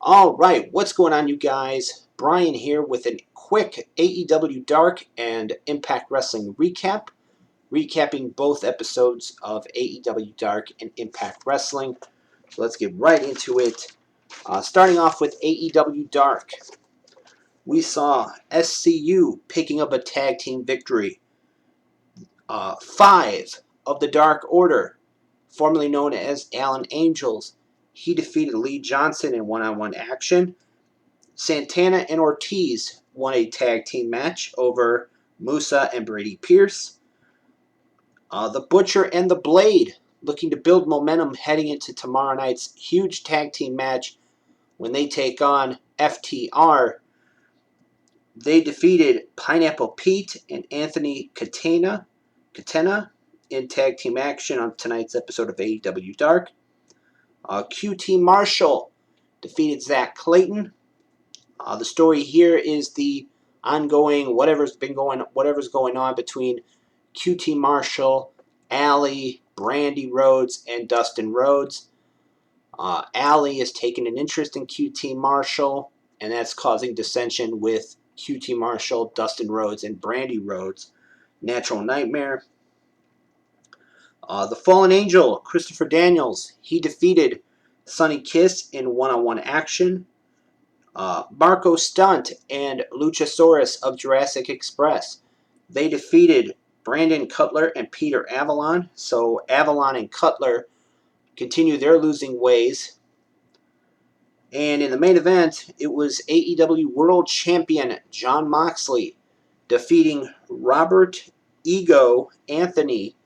All right, what's going on, you guys? Brian here with a quick AEW Dark and Impact Wrestling recap, recapping both episodes of AEW Dark and Impact Wrestling. So let's get right into it. Starting off with AEW Dark, we saw SCU picking up a tag team victory. 5 of the Dark Order, formerly known as Allen Angels, he defeated Lee Johnson in one-on-one action. Santana and Ortiz won a tag team match over Musa and Brady Pierce. The Butcher and the Blade looking to build momentum heading into tomorrow night's huge tag team match when they take on FTR. They defeated Pineapple Pete and Anthony Katena in tag team action on tonight's episode of AEW Dark. QT Marshall defeated Zach Clayton. The story here is the ongoing whatever's going on between QT Marshall, Allie, Brandy Rhodes, and Dustin Rhodes. Allie is taking an interest in QT Marshall, and that's causing dissension with QT Marshall, Dustin Rhodes, and Brandy Rhodes. Natural Nightmare. The Fallen Angel, Christopher Daniels, he defeated Sonny Kiss in one-on-one action. Marco Stunt and Luchasaurus of Jurassic Express, they defeated Brandon Cutler and Peter Avalon. So Avalon and Cutler continue their losing ways. And in the main event, it was AEW World Champion Jon Moxley defeating Robert Ego Anthony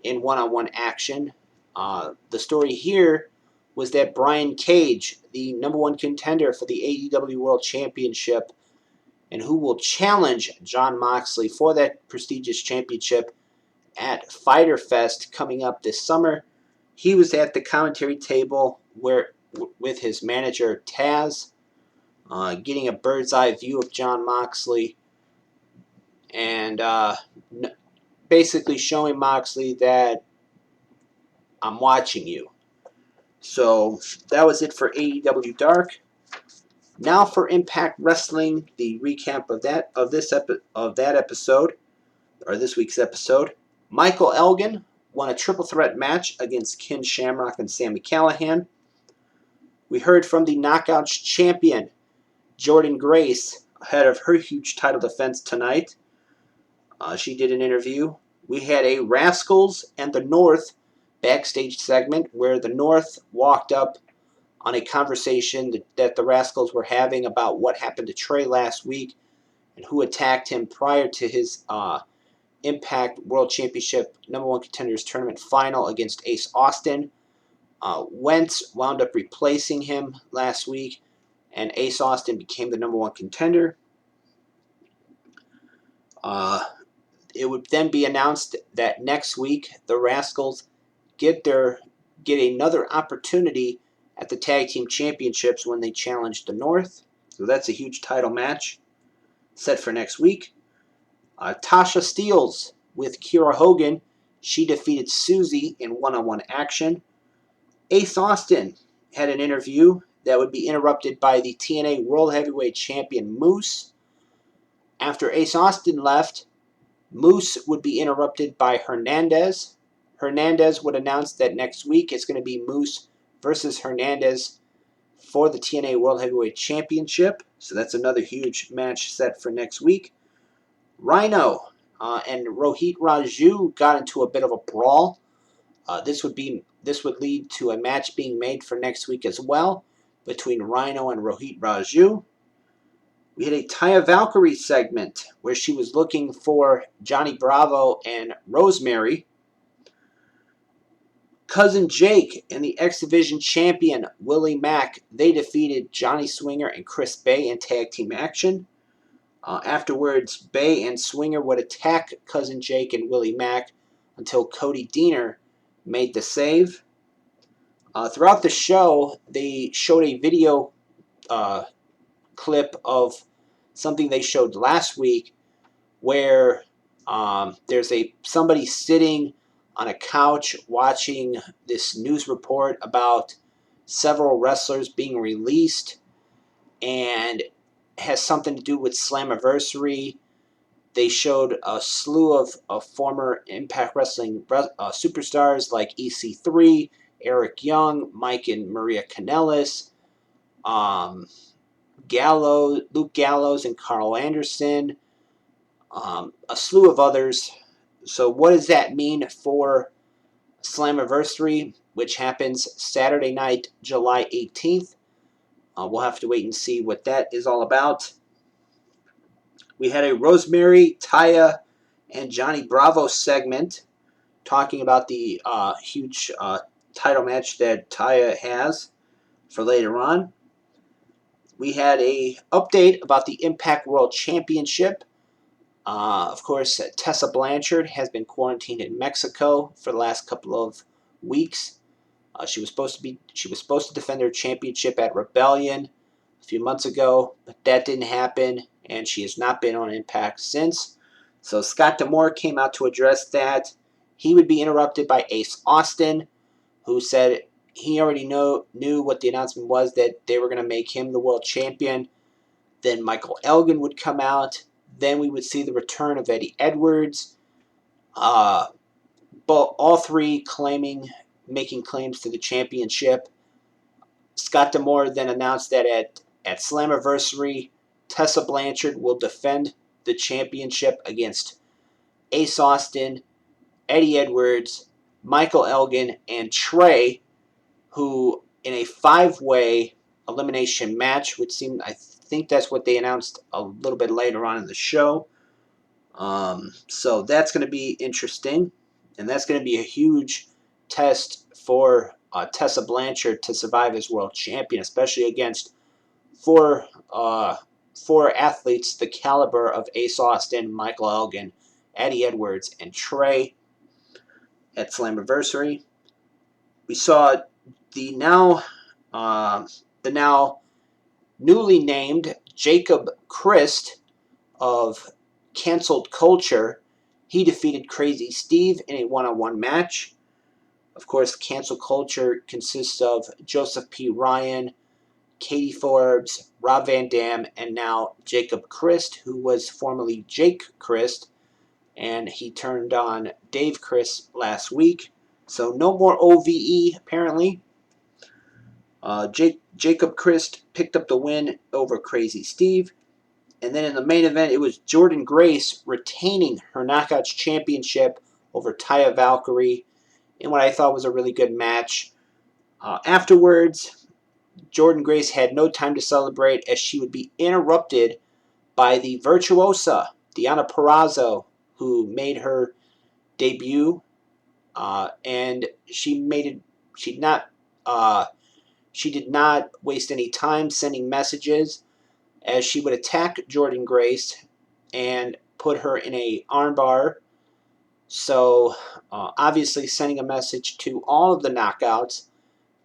in one-on-one action. The story here was that Brian Cage, the number one contender for the AEW World Championship, and who will challenge Jon Moxley for that prestigious championship at Fyter Fest coming up this summer. He was at the commentary table with his manager Taz, getting a bird's eye view of Jon Moxley, and basically showing Moxley that I'm watching you. So that was it for AEW Dark. Now for Impact Wrestling, the recap of that episode, or this week's episode. Michael Elgin won a triple threat match against Ken Shamrock and Sami Callihan. We heard from the Knockouts champion, Jordynne Grace, ahead of her huge title defense tonight. She did an interview. We had a Rascals and the North backstage segment where the North walked up on a conversation that the Rascals were having about what happened to Trey last week and who attacked him prior to his Impact World Championship number one contenders tournament final against Ace Austin. Wentz wound up replacing him last week, and Ace Austin became the number one contender. It would then be announced that next week the Rascals get another opportunity at the Tag Team Championships when they challenge the North. So that's a huge title match set for next week. Tasha Steelz with Kiera Hogan. She defeated Susie in one-on-one action. Ace Austin had an interview that would be interrupted by the TNA World Heavyweight Champion Moose. After Ace Austin left, Moose would be interrupted by Hernandez. Hernandez would announce that next week it's going to be Moose versus Hernandez for the TNA World Heavyweight Championship. So that's another huge match set for next week. Rhino and Rohit Raju got into a bit of a brawl. This would lead to a match being made for next week as well between Rhino and Rohit Raju. We had a Taya Valkyrie segment where she was looking for Johnny Bravo and Rosemary. Cousin Jake and the X Division champion Willie Mack, they defeated Johnny Swinger and Chris Bay in tag team action. Afterwards, Bay and Swinger would attack Cousin Jake and Willie Mack until Cody Deaner made the save. Throughout the show, they showed a video clip of something they showed last week where there's somebody sitting on a couch watching this news report about several wrestlers being released and has something to do with Slammiversary. They showed a slew of former Impact Wrestling superstars like EC3, Eric Young, Mike and Maria Kanellis, Luke Gallows, and Carl Anderson, a slew of others. So what does that mean for Slammiversary, which happens Saturday night, July 18th? We'll have to wait and see what that is all about. We had a Rosemary, Taya, and Johnny Bravo segment talking about the huge title match that Taya has for later on. We had a update about the Impact World Championship. Of course, Tessa Blanchard has been quarantined in Mexico for the last couple of weeks. She was supposed to defend her championship at Rebellion a few months ago, but that didn't happen, and she has not been on Impact since. So Scott D'Amore came out to address that. He would be interrupted by Ace Austin, who said he already knew what the announcement was, that they were going to make him the world champion. Then Michael Elgin would come out. Then we would see the return of Eddie Edwards. But all three making claims to the championship. Scott D'Amore then announced that at Slammiversary, Tessa Blanchard will defend the championship against Ace Austin, Eddie Edwards, Michael Elgin, and Trey, who in a 5-way elimination match, I think that's what they announced a little bit later on in the show. So that's going to be interesting, and that's going to be a huge test for Tessa Blanchard to survive as world champion, especially against four athletes the caliber of Ace Austin, Michael Elgin, Eddie Edwards, and Trey at Slammiversary. We saw the now newly named Jacob Christ of Canceled Culture. He defeated Crazy Steve in a one-on-one match. Of course, Canceled Culture consists of Joseph P. Ryan, Katie Forbes, Rob Van Dam, and now Jacob Christ, who was formerly Jake Christ, and he turned on Dave Christ last week. So no more OVE, apparently. Jacob Christ picked up the win over Crazy Steve. And then in the main event, it was Jordynne Grace retaining her Knockouts Championship over Taya Valkyrie in what I thought was a really good match. Afterwards, Jordynne Grace had no time to celebrate as she would be interrupted by the virtuosa, Deonna Purrazzo, who made her debut. And she did not waste any time sending messages, as she would attack Jordynne Grace and put her in a armbar. So obviously sending a message to all of the knockouts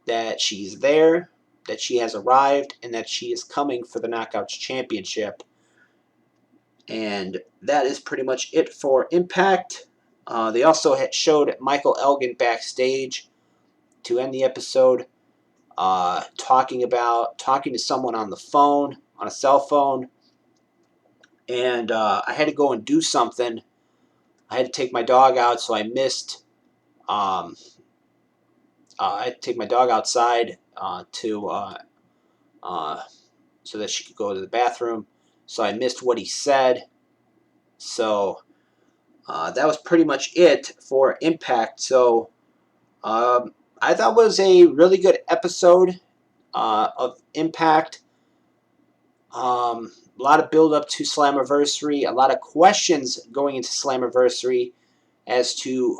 that she's there, that she has arrived, and that she is coming for the Knockouts Championship. And that is pretty much it for Impact. They also showed Michael Elgin backstage to end the episode, talking to someone on the phone, on a cell phone. And I had to go and do something. I had to take my dog out, so I missed. I had to take my dog outside so that she could go to the bathroom. So I missed what he said. So that was pretty much it for Impact. So I thought it was a really good episode of Impact. A lot of build up to Slammiversary, a lot of questions going into Slammiversary as to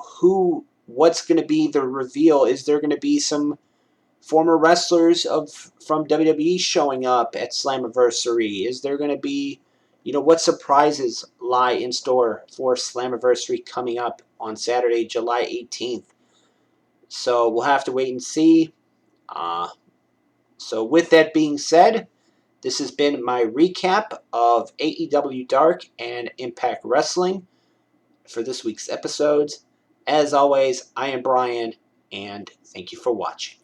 what's going to be the reveal. Is there going to be some former wrestlers from WWE showing up at Slammiversary? Is there going to be, what surprises lie in store for Slammiversary coming up on Saturday, July 18th? So we'll have to wait and see. So with that being said, this has been my recap of AEW Dark and Impact Wrestling for this week's episodes. As always, I am Brian, and thank you for watching.